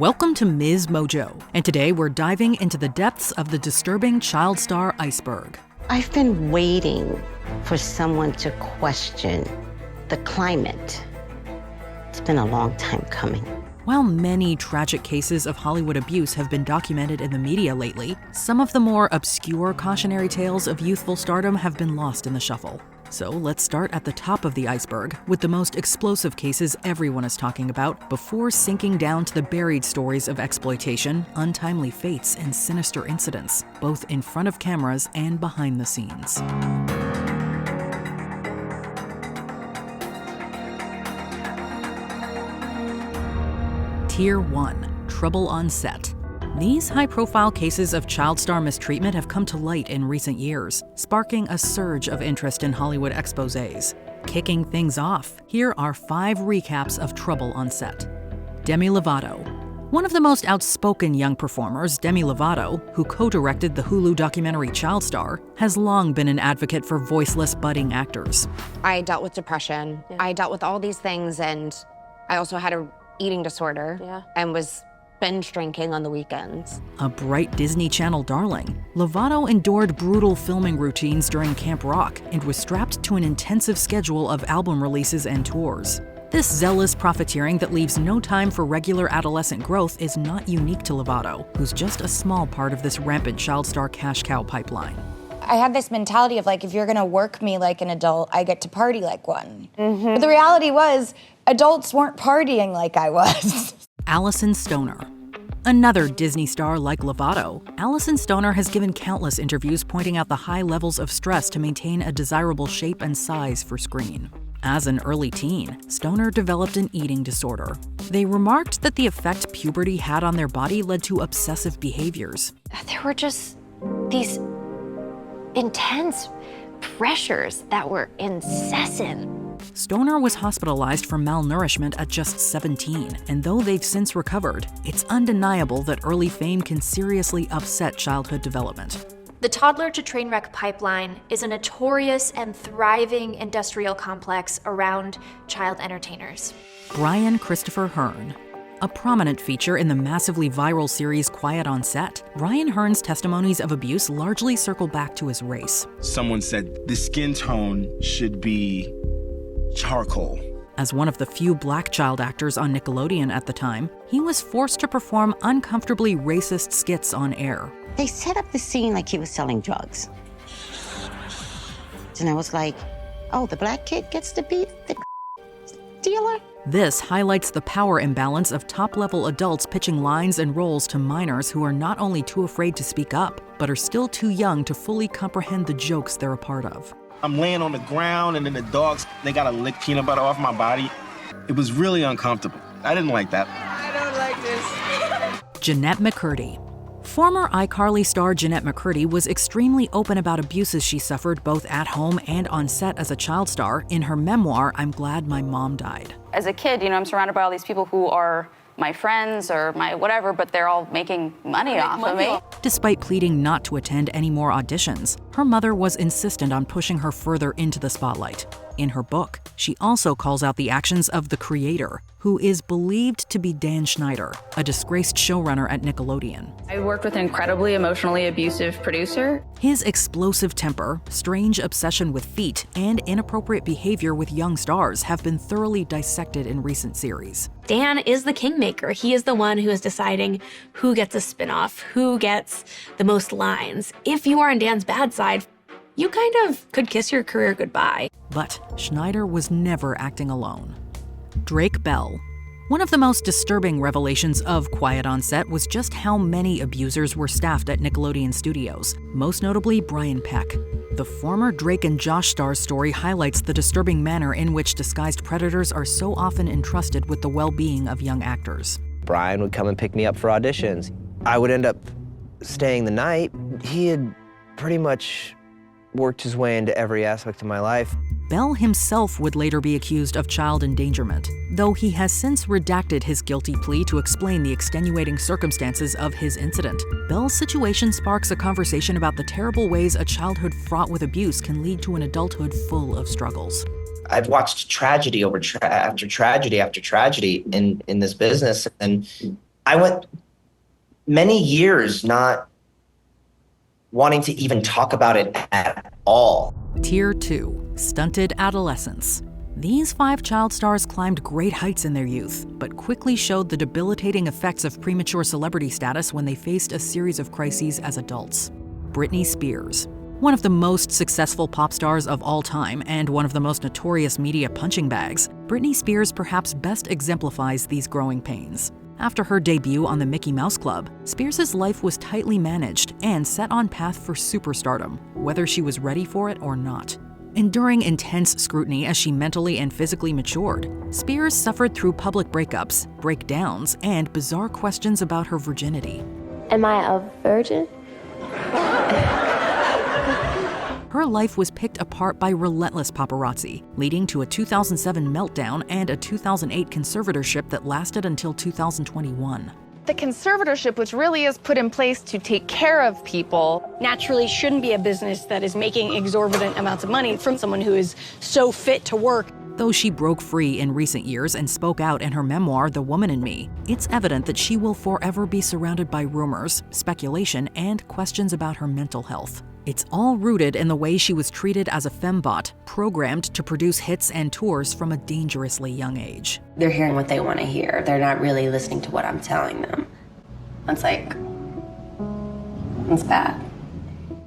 Welcome to MsMojo, and today we're diving into the depths of the disturbing child star Iceberg. I've been waiting for someone to question the climate. It's been a long time coming. While many tragic cases of Hollywood abuse have been documented in the media lately, some of the more obscure cautionary tales of youthful stardom have been lost in the shuffle. So let's start at the top of the iceberg with the most explosive cases everyone is talking about before sinking down to the buried stories of exploitation, untimely fates, and sinister incidents, both in front of cameras and behind the scenes. Tier 1. Trouble on Set. These high-profile cases of child star mistreatment have come to light in recent years, sparking a surge of interest in Hollywood exposés. Kicking things off, here are 5 recaps of Trouble on Set. Demi Lovato. One of the most outspoken young performers, Demi Lovato, who co-directed the Hulu documentary Child Star, has long been an advocate for voiceless budding actors. I dealt with depression. I dealt with all these things, and I also had an eating disorder and was binge drinking on the weekends. A bright Disney Channel darling, Lovato endured brutal filming routines during Camp Rock and was strapped to an intensive schedule of album releases and tours. This zealous profiteering that leaves no time for regular adolescent growth is not unique to Lovato, who's just a small part of this rampant child star cash cow pipeline. I had this mentality of like, if you're gonna work me like an adult, I get to party like one. But the reality was, adults weren't partying like I was. Allison Stoner. Another Disney star like Lovato, Allison Stoner has given countless interviews pointing out the high levels of stress to maintain a desirable shape and size for screen. As an early teen, Stoner developed an eating disorder. They remarked that the effect puberty had on their body led to obsessive behaviors. There were just these intense pressures that were incessant. Stoner was hospitalized for malnourishment at just 17, and though they've since recovered, it's undeniable that early fame can seriously upset childhood development. The toddler-to-train-wreck pipeline is a notorious and thriving industrial complex around child entertainers. Brian Christopher Hearn. A prominent feature in the massively viral series Quiet on Set, Brian Hearn's testimonies of abuse largely circle back to his race. Someone said the skin tone should be charcoal. As one of the few black child actors on Nickelodeon at the time, he was forced to perform uncomfortably racist skits on air. They set up the scene like he was selling drugs. And I was like, oh, the black kid gets to be the dealer? This highlights the power imbalance of top-level adults pitching lines and roles to minors who are not only too afraid to speak up, but are still too young to fully comprehend the jokes they're a part of. I'm laying on the ground, and then the dogs, they gotta lick peanut butter off my body. It was really uncomfortable. I didn't like that. I don't like this. Jeanette McCurdy. Former iCarly star Jeanette McCurdy was extremely open about abuses she suffered both at home and on set as a child star in her memoir, I'm Glad My Mom Died. As a kid, I'm surrounded by all these people who are my friends or my whatever, but they're all making money off of me. Despite pleading not to attend any more auditions, her mother was insistent on pushing her further into the spotlight. In her book, she also calls out the actions of the creator, who is believed to be Dan Schneider, a disgraced showrunner at Nickelodeon. I worked with an incredibly emotionally abusive producer. His explosive temper, strange obsession with feet, and inappropriate behavior with young stars have been thoroughly dissected in recent series. Dan is the kingmaker. He is the one who is deciding who gets a spinoff, who gets the most lines. If you are on Dan's bad side, you kind of could kiss your career goodbye. But Schneider was never acting alone. Drake Bell. One of the most disturbing revelations of Quiet on Set was just how many abusers were staffed at Nickelodeon Studios, most notably Brian Peck. The former Drake and Josh star's story highlights the disturbing manner in which disguised predators are so often entrusted with the well-being of young actors. Brian would come and pick me up for auditions. I would end up staying the night. He had pretty much worked his way into every aspect of my life. Bell himself would later be accused of child endangerment, though he has since redacted his guilty plea to explain the extenuating circumstances of his incident. Bell's situation sparks a conversation about the terrible ways a childhood fraught with abuse can lead to an adulthood full of struggles. I've watched tragedy after tragedy after tragedy in this business, and I went many years not wanting to even talk about it at all. Tier 2, Stunted Adolescence. These 5 child stars climbed great heights in their youth, but quickly showed the debilitating effects of premature celebrity status when they faced a series of crises as adults. Britney Spears. One of the most successful pop stars of all time and one of the most notorious media punching bags, Britney Spears perhaps best exemplifies these growing pains. After her debut on the Mickey Mouse Club, Spears' life was tightly managed and set on path for superstardom, whether she was ready for it or not. Enduring intense scrutiny as she mentally and physically matured, Spears suffered through public breakups, breakdowns, and bizarre questions about her virginity. Am I a virgin? Her life was picked apart by relentless paparazzi, leading to a 2007 meltdown and a 2008 conservatorship that lasted until 2021. The conservatorship, which really is put in place to take care of people, naturally shouldn't be a business that is making exorbitant amounts of money from someone who is so fit to work. Though she broke free in recent years and spoke out in her memoir, The Woman in Me, it's evident that she will forever be surrounded by rumors, speculation, and questions about her mental health. It's all rooted in the way she was treated as a fembot, programmed to produce hits and tours from a dangerously young age. They're hearing what they want to hear. They're not really listening to what I'm telling them. It's bad.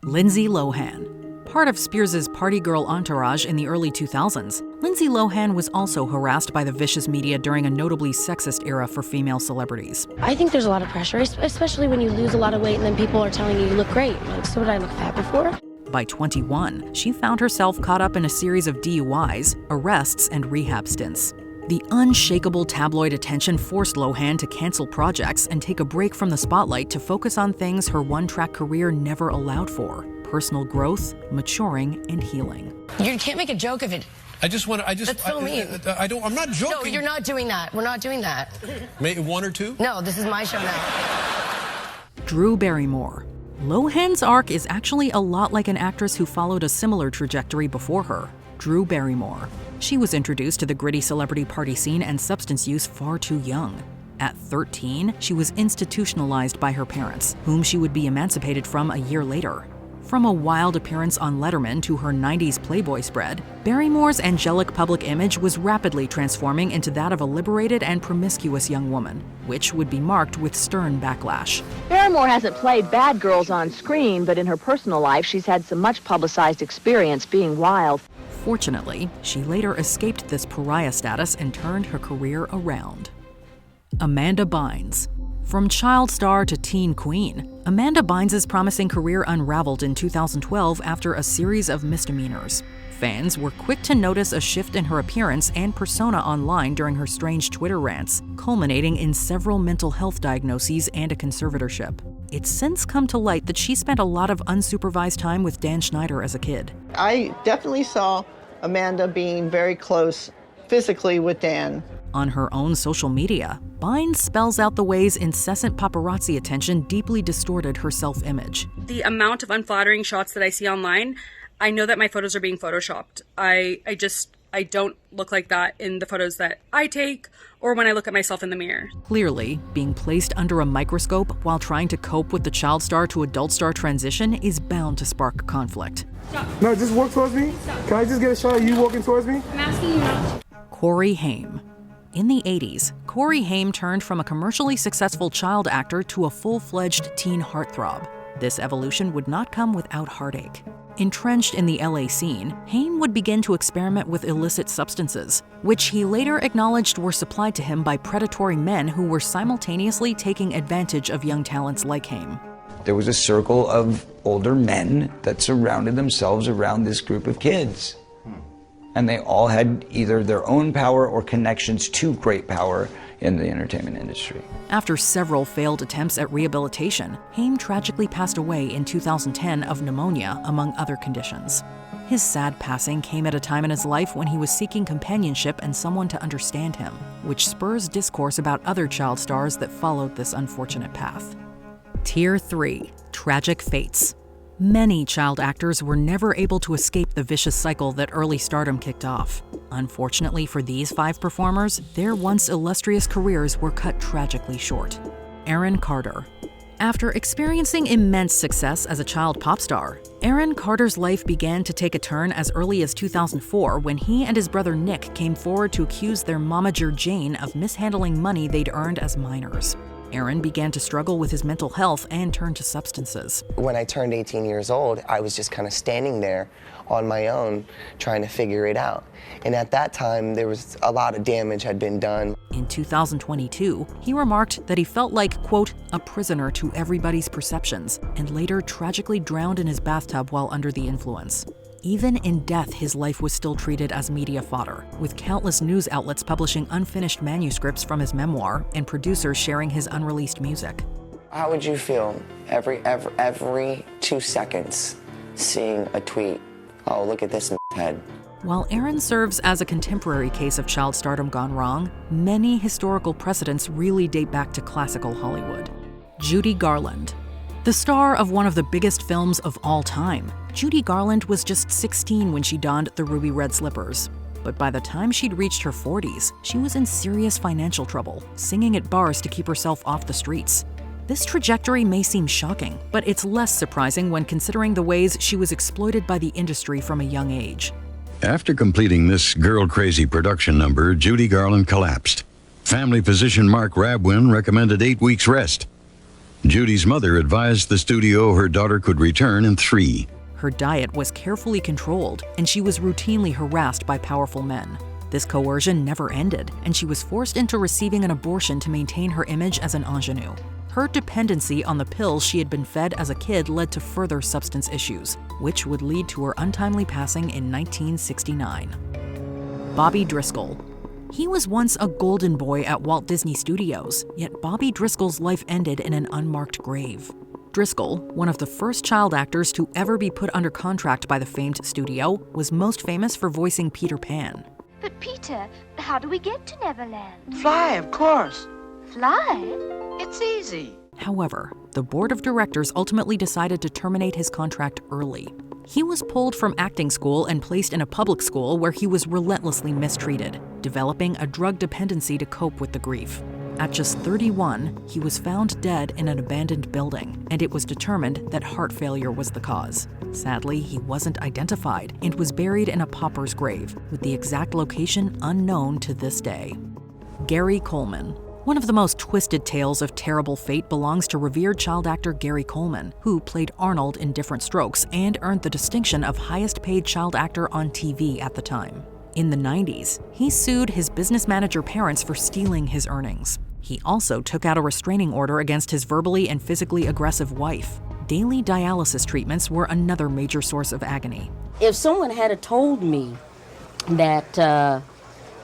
Lindsay Lohan. Part of Spears' party girl entourage in the early 2000s, Lindsay Lohan was also harassed by the vicious media during a notably sexist era for female celebrities. I think there's a lot of pressure, especially when you lose a lot of weight and then people are telling you look great. Like, so did I look fat before? By 21, she found herself caught up in a series of DUIs, arrests, and rehab stints. The unshakable tabloid attention forced Lohan to cancel projects and take a break from the spotlight to focus on things her one-track career never allowed for: personal growth, maturing, and healing. You can't make a joke of it. That's so mean. I'm not joking. No, you're not doing that. We're not doing that. Maybe 1 or 2? No, this is my show now. Drew Barrymore. Lohan's arc is actually a lot like an actress who followed a similar trajectory before her, Drew Barrymore. She was introduced to the gritty celebrity party scene and substance use far too young. At 13, she was institutionalized by her parents, whom she would be emancipated from a year later. From a wild appearance on Letterman to her 90s Playboy spread, Barrymore's angelic public image was rapidly transforming into that of a liberated and promiscuous young woman, which would be marked with stern backlash. Barrymore hasn't played bad girls on screen, but in her personal life, she's had some much publicized experience being wild. Fortunately, she later escaped this pariah status and turned her career around. Amanda Bynes. From child star to teen queen, Amanda Bynes' promising career unraveled in 2012 after a series of misdemeanors. Fans were quick to notice a shift in her appearance and persona online during her strange Twitter rants, culminating in several mental health diagnoses and a conservatorship. It's since come to light that she spent a lot of unsupervised time with Dan Schneider as a kid. I definitely saw Amanda being very close physically with Dan. On her own social media, Bynes spells out the ways incessant paparazzi attention deeply distorted her self-image. The amount of unflattering shots that I see online, I know that my photos are being photoshopped. I don't look like that in the photos that I take or when I look at myself in the mirror. Clearly, being placed under a microscope while trying to cope with the child star to adult star transition is bound to spark conflict. Stop. No, just walk towards me. Stop. Can I just get a shot of you walking towards me? I'm asking you not to. Corey Haim. In the 80s, Corey Haim turned from a commercially successful child actor to a full-fledged teen heartthrob. This evolution would not come without heartache. Entrenched in the LA scene, Haim would begin to experiment with illicit substances, which he later acknowledged were supplied to him by predatory men who were simultaneously taking advantage of young talents like Haim. There was a circle of older men that surrounded themselves around this group of kids. And they all had either their own power or connections to great power in the entertainment industry. After several failed attempts at rehabilitation, Haim tragically passed away in 2010 of pneumonia, among other conditions. His sad passing came at a time in his life when he was seeking companionship and someone to understand him, which spurs discourse about other child stars that followed this unfortunate path. Tier 3. Tragic Fates. Many child actors were never able to escape the vicious cycle that early stardom kicked off. Unfortunately for these 5 performers, their once illustrious careers were cut tragically short. Aaron Carter. After experiencing immense success as a child pop star, Aaron Carter's life began to take a turn as early as 2004 when he and his brother Nick came forward to accuse their momager Jane of mishandling money they'd earned as minors. Aaron began to struggle with his mental health and turned to substances. When I turned 18 years old, I was just kind of standing there on my own trying to figure it out. And at that time, there was a lot of damage had been done. In 2022, he remarked that he felt like, quote, a prisoner to everybody's perceptions, and later tragically drowned in his bathtub while under the influence. Even in death, his life was still treated as media fodder, with countless news outlets publishing unfinished manuscripts from his memoir and producers sharing his unreleased music. How would you feel every 2 seconds seeing a tweet, oh, look at this head? While Aaron serves as a contemporary case of child stardom gone wrong, many historical precedents really date back to classical Hollywood. Judy Garland. The star of one of the biggest films of all time, Judy Garland was just 16 when she donned the ruby red slippers. But by the time she'd reached her 40s, she was in serious financial trouble, singing at bars to keep herself off the streets. This trajectory may seem shocking, but it's less surprising when considering the ways she was exploited by the industry from a young age. After completing this girl-crazy production number, Judy Garland collapsed. Family physician Mark Rabwin recommended 8 weeks rest. Judy's mother advised the studio her daughter could return in 3. Her diet was carefully controlled, and she was routinely harassed by powerful men. This coercion never ended, and she was forced into receiving an abortion to maintain her image as an ingenue. Her dependency on the pills she had been fed as a kid led to further substance issues, which would lead to her untimely passing in 1969. Bobby Driscoll. He was once a golden boy at Walt Disney Studios, yet Bobby Driscoll's life ended in an unmarked grave. Driscoll, one of the first child actors to ever be put under contract by the famed studio, was most famous for voicing Peter Pan. But Peter, how do we get to Neverland? Fly, of course. Fly? It's easy. However, the board of directors ultimately decided to terminate his contract early. He was pulled from acting school and placed in a public school where he was relentlessly mistreated, developing a drug dependency to cope with the grief. At just 31, he was found dead in an abandoned building, and it was determined that heart failure was the cause. Sadly, he wasn't identified and was buried in a pauper's grave, with the exact location unknown to this day. Gary Coleman. One of the most twisted tales of terrible fate belongs to revered child actor Gary Coleman, who played Arnold in Different Strokes and earned the distinction of highest paid child actor on TV at the time. In the 90s, he sued his business manager parents for stealing his earnings. He also took out a restraining order against his verbally and physically aggressive wife. Daily dialysis treatments were another major source of agony. If someone had told me that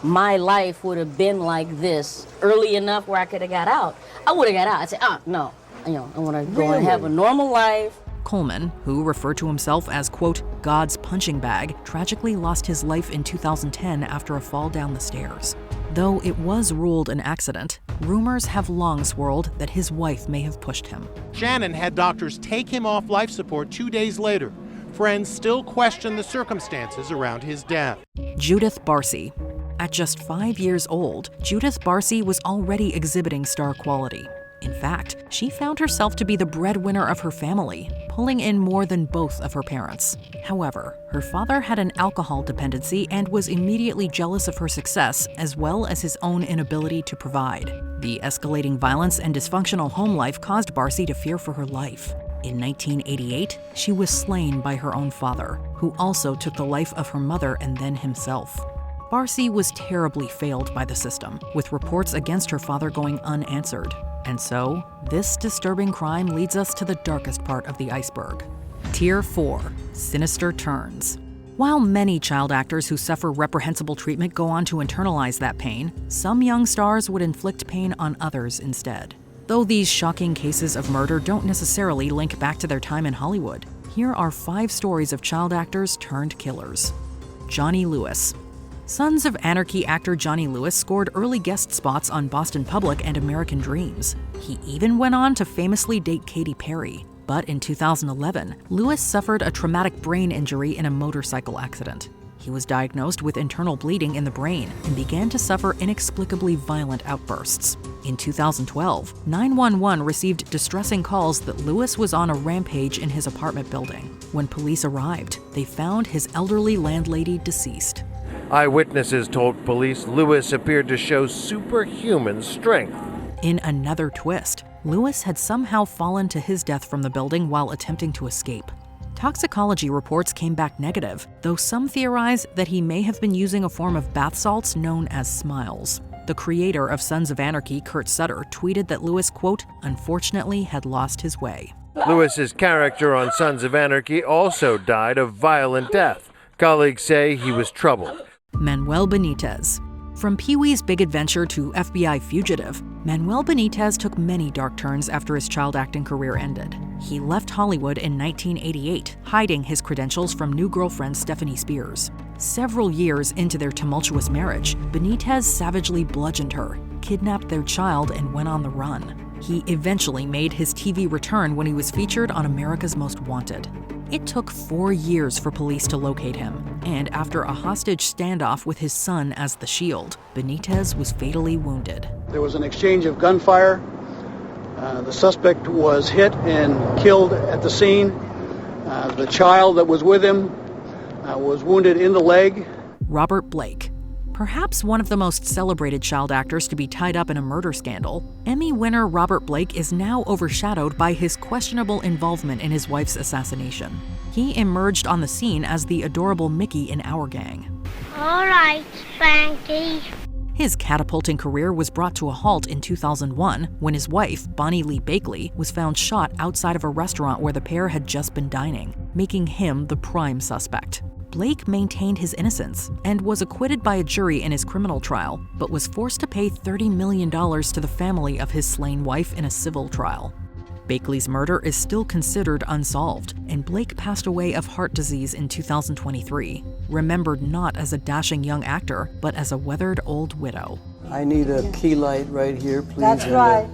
my life would have been like this early enough where I could have got out, I would have got out. I'd say, no, I want to go and have a normal life. Coleman, who referred to himself as, quote, God's punching bag, tragically lost his life in 2010 after a fall down the stairs. Though it was ruled an accident, rumors have long swirled that his wife may have pushed him. Shannon had doctors take him off life support 2 days later. Friends still question the circumstances around his death. Judith Barcy. At just 5 years old, Judith Barcy was already exhibiting star quality. In fact, she found herself to be the breadwinner of her family, pulling in more than both of her parents. However, her father had an alcohol dependency and was immediately jealous of her success, as well as his own inability to provide. The escalating violence and dysfunctional home life caused Barcy to fear for her life. In 1988, she was slain by her own father, who also took the life of her mother and then himself. Barcy was terribly failed by the system, with reports against her father going unanswered. And so, this disturbing crime leads us to the darkest part of the iceberg. Tier 4. Sinister turns. While many child actors who suffer reprehensible treatment go on to internalize that pain, some young stars would inflict pain on others instead. Though these shocking cases of murder don't necessarily link back to their time in Hollywood, here are 5 stories of child actors turned killers. Johnny Lewis. Sons of Anarchy actor Johnny Lewis scored early guest spots on Boston Public and American Dreams. He even went on to famously date Katy Perry. But in 2011, Lewis suffered a traumatic brain injury in a motorcycle accident. He was diagnosed with internal bleeding in the brain and began to suffer inexplicably violent outbursts. In 2012, 911 received distressing calls that Lewis was on a rampage in his apartment building. When police arrived, they found his elderly landlady deceased. Eyewitnesses told police Lewis appeared to show superhuman strength. In another twist, Lewis had somehow fallen to his death from the building while attempting to escape. Toxicology reports came back negative, though some theorize that he may have been using a form of bath salts known as smiles. The creator of Sons of Anarchy, Kurt Sutter, tweeted that Lewis, quote, unfortunately had lost his way. Lewis's character on Sons of Anarchy also died a violent death. Colleagues say he was troubled. Manuel Benitez. From Pee-wee's Big Adventure to FBI fugitive, Manuel Benitez took many dark turns after his child acting career ended. He left Hollywood in 1988, hiding his credentials from new girlfriend Stephanie Spears. Several years into their tumultuous marriage, Benitez savagely bludgeoned her, kidnapped their child, and went on the run. He eventually made his TV return when he was featured on America's Most Wanted. It took 4 years for police to locate him, and after a hostage standoff with his son as the shield, Benitez was fatally wounded. There was an exchange of gunfire. The suspect was hit and killed at the scene. The child that was with him was wounded in the leg. Robert Blake. Perhaps one of the most celebrated child actors to be tied up in a murder scandal, Emmy winner Robert Blake is now overshadowed by his questionable involvement in his wife's assassination. He emerged on the scene as the adorable Mickey in Our Gang. All right, Spanky. His catapulting career was brought to a halt in 2001 when his wife, Bonnie Lee Bakley, was found shot outside of a restaurant where the pair had just been dining, making him the prime suspect. Blake maintained his innocence and was acquitted by a jury in his criminal trial, but was forced to pay $30 million to the family of his slain wife in a civil trial. Bakley's murder is still considered unsolved, and Blake passed away of heart disease in 2023, remembered not as a dashing young actor, but as a weathered old widow. I need a key light right here, please. That's right.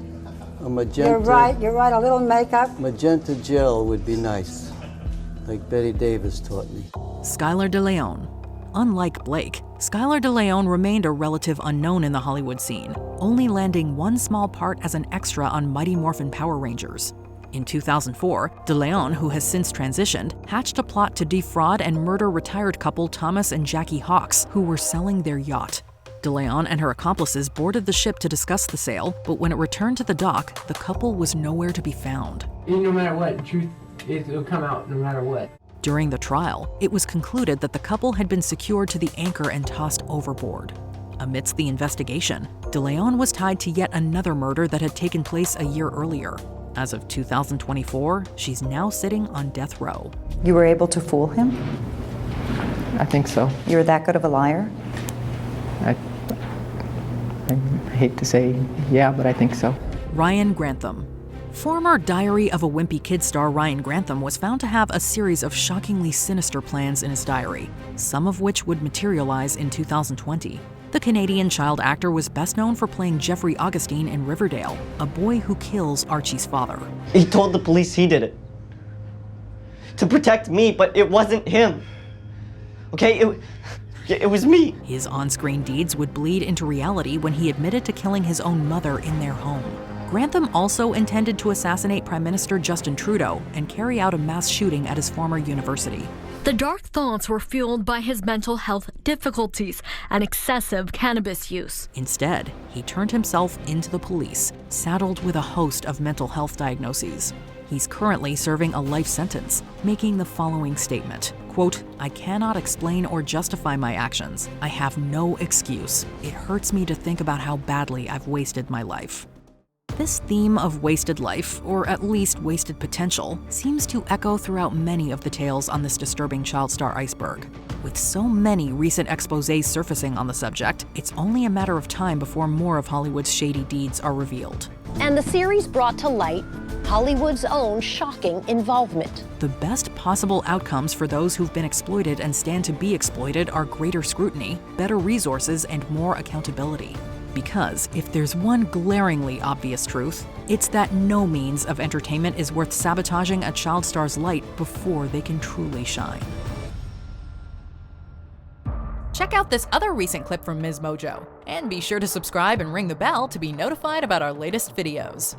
A magenta. You're right, a little makeup. Magenta gel would be nice, like Betty Davis taught me. Skylar DeLeon. Unlike Blake, Skylar DeLeon remained a relative unknown in the Hollywood scene, only landing one small part as an extra on Mighty Morphin Power Rangers. In 2004, DeLeon, who has since transitioned, hatched a plot to defraud and murder retired couple Thomas and Jackie Hawks, who were selling their yacht. DeLeon and her accomplices boarded the ship to discuss the sale, but when it returned to the dock, the couple was nowhere to be found. No matter what, the truth will come out no matter what. During the trial, it was concluded that the couple had been secured to the anchor and tossed overboard. Amidst the investigation, DeLeon was tied to yet another murder that had taken place a year earlier. As of 2024, she's now sitting on death row. You were able to fool him? I think so. You're that good of a liar? I hate to say yeah, but I think so. Ryan Grantham. Former Diary of a Wimpy Kid star Ryan Grantham was found to have a series of shockingly sinister plans in his diary, some of which would materialize in 2020. The Canadian child actor was best known for playing Jeffrey Augustine in Riverdale, a boy who kills Archie's father. He told the police he did it. To protect me, but it wasn't him. Okay, it was me. His on-screen deeds would bleed into reality when he admitted to killing his own mother in their home. Grantham also intended to assassinate Prime Minister Justin Trudeau and carry out a mass shooting at his former university. The dark thoughts were fueled by his mental health difficulties and excessive cannabis use. Instead, he turned himself into the police, saddled with a host of mental health diagnoses. He's currently serving a life sentence, making the following statement, quote, "I cannot explain or justify my actions. I have no excuse. It hurts me to think about how badly I've wasted my life." This theme of wasted life, or at least wasted potential, seems to echo throughout many of the tales on this disturbing child star Iceberg. With so many recent exposés surfacing on the subject, it's only a matter of time before more of Hollywood's shady deeds are revealed. And the series brought to light Hollywood's own shocking involvement. The best possible outcomes for those who've been exploited and stand to be exploited are greater scrutiny, better resources, and more accountability. Because if there's one glaringly obvious truth, it's that no means of entertainment is worth sabotaging a child star's light before they can truly shine. Check out this other recent clip from MsMojo, and be sure to subscribe and ring the bell to be notified about our latest videos.